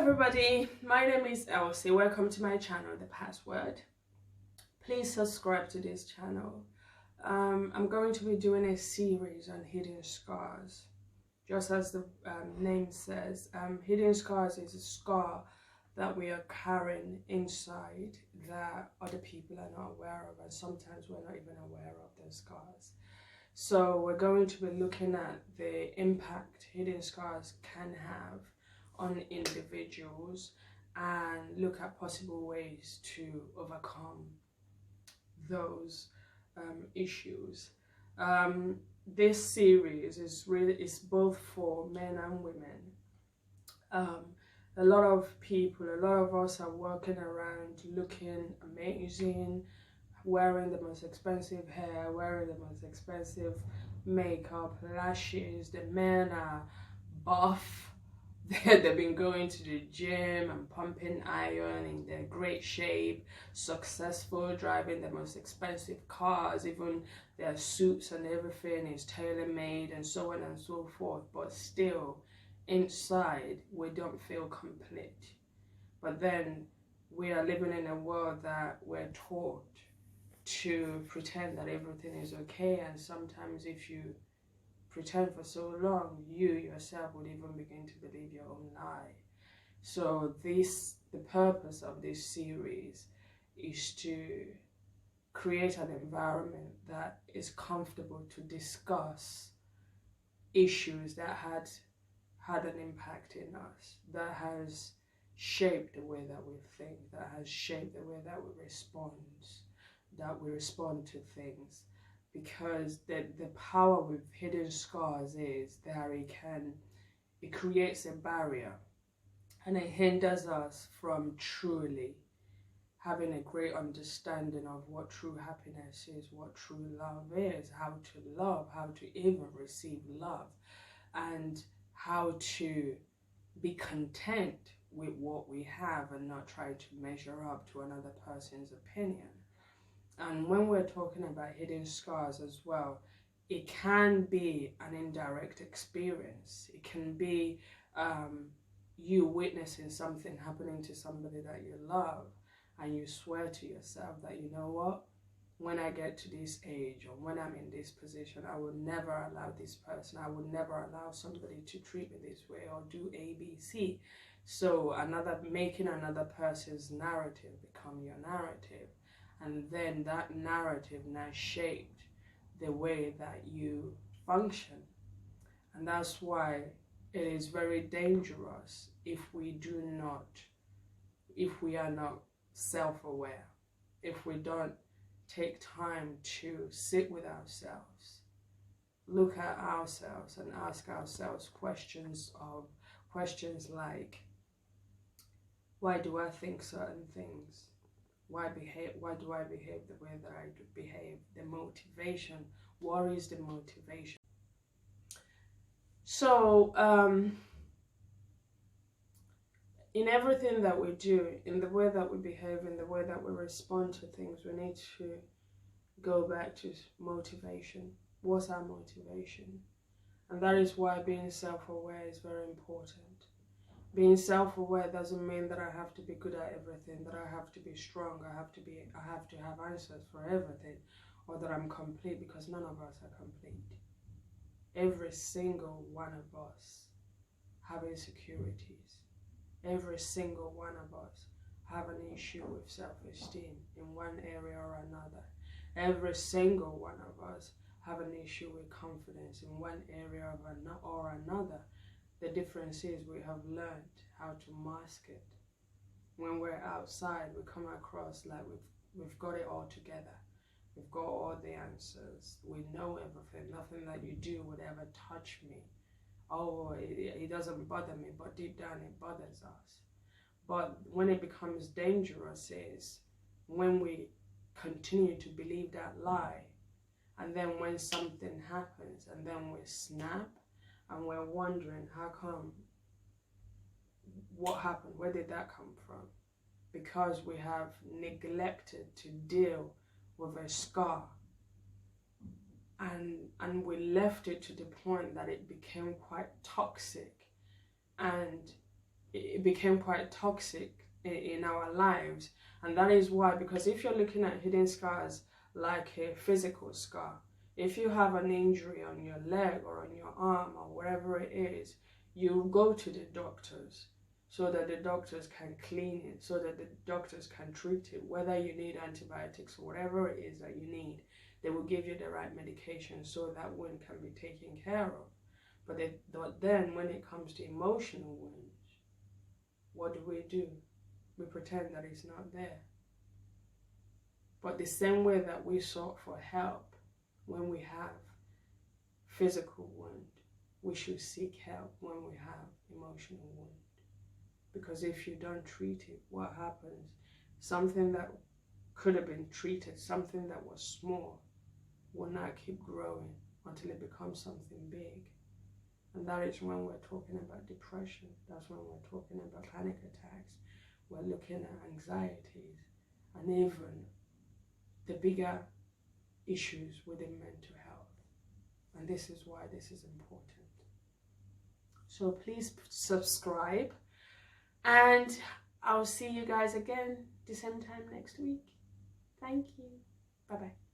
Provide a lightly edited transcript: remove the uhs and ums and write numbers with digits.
everybody, my name is Elsie. Welcome to my channel, The Password. Please subscribe to this channel. I'm going to be doing a series on hidden scars. Just as the name says, hidden scars is a scar that we are carrying inside that other people are not aware of, and sometimes we're not even aware of those scars. So we're going to be looking at the impact hidden scars can have on individuals and look at possible ways to overcome those issues. This series is both for men and women. A lot of people, a lot of us are walking around looking amazing, wearing the most expensive hair, wearing the most expensive makeup, lashes. The men are buff. They've been going to the gym and pumping iron, in their great shape, successful, driving the most expensive cars, even their suits and everything is tailor-made and so on and so forth. But still, inside, we don't feel complete. But then we are living in a world that we're taught to pretend that everything is okay, and sometimes if you pretend for so long, you yourself would even begin to believe your own lie. So the purpose of this series is to create an environment that is comfortable to discuss issues that had an impact in us, that has shaped the way that we think, that has shaped the way that we respond to things. Because the power with hidden scars is that it creates a barrier and it hinders us from truly having a great understanding of what true happiness is, what true love is, how to even receive love, and how to be content with what we have and not try to measure up to another person's opinion. And when we're talking about hidden scars as well, it can be an indirect experience. It can be you witnessing something happening to somebody that you love, and you swear to yourself that, you know what, when I get to this age or when I'm in this position, I will never allow this person, I will never allow somebody to treat me this way or do A, B, C. So making another person's narrative become your narrative. And then that narrative now shaped the way that you function. And that's why it is very dangerous if we are not self-aware, if we don't take time to sit with ourselves, look at ourselves and ask ourselves questions like, why do I think certain things? Why do I behave the way that I behave? The motivation. What is the motivation? So, in everything that we do, in the way that we behave, in the way that we respond to things, we need to go back to motivation. What's our motivation? And that is why being self-aware is very important. Being self-aware doesn't mean that I have to be good at everything, that I have to be strong, I have to have answers for everything, or that I'm complete, because none of us are complete. Every single one of us have insecurities. Every single one of us have an issue with self-esteem in one area or another. Every single one of us have an issue with confidence in one area or another. The difference is we have learned how to mask it. When we're outside, we come across like we've got it all together. We've got all the answers. We know everything. Nothing that you do would ever touch me. Oh, it doesn't bother me, but deep down it bothers us. But when it becomes dangerous is when we continue to believe that lie, and then when something happens and then we snap, and we're wondering, how come? What happened? Where did that come from? Because we have neglected to deal with a scar. And we left it to the point that it became quite toxic. And it became quite toxic in our lives. And that is why, because if you're looking at hidden scars like a physical scar, if you have an injury on your leg or on your arm or wherever it is, you go to the doctors so that the doctors can clean it, so that the doctors can treat it, whether you need antibiotics or whatever it is that you need. They will give you the right medication so that wound can be taken care of. But then when it comes to emotional wounds, what do? We pretend that it's not there. But the same way that we sought for help when we have physical wound, we should seek help when we have emotional wound. Because if you don't treat it, what happens? Something that could have been treated, something that was small, will now keep growing until it becomes something big. And that is when we're talking about depression. That's when we're talking about panic attacks. We're looking at anxieties and even the bigger issues within mental health. And this is why this is important. So please subscribe, and I'll see you guys again the same time next week. Thank you. Bye-bye.